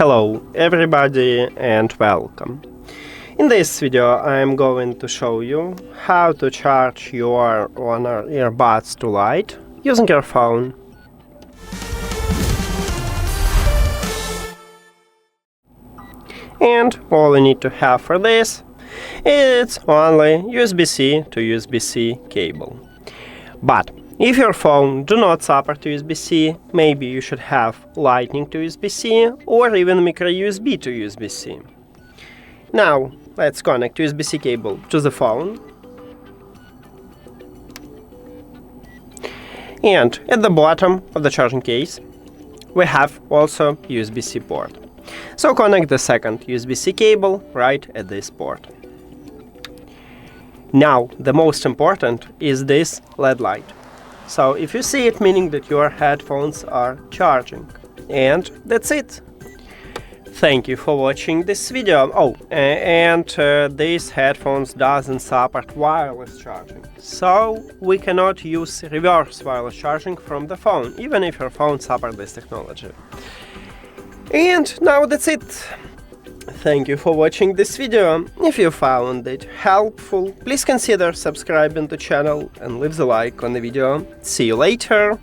Hello everybody and welcome. In this video I am going to show you how to charge your HONOR Earbuds to Lite using your phone. And all you need to have for this is only USB-C to USB-C cable. But if your phone do not support USB-C, maybe you should have Lightning to USB-C or even micro USB to USB-C. Now let's connect USB-C cable to the phone. And at the bottom of the charging case we have also USB-C port. So connect the second USB-C cable right at this port. Now the most important is this LED light. So if you see it, meaning that your headphones are charging. And that's it. Thank you for watching this video. These headphones doesn't support wireless charging. So we cannot use reverse wireless charging from the phone, even if your phone supports this technology. And now that's it. Thank you for watching this video. If you found it helpful, please consider subscribing to the channel and leave the like on the video. See you later!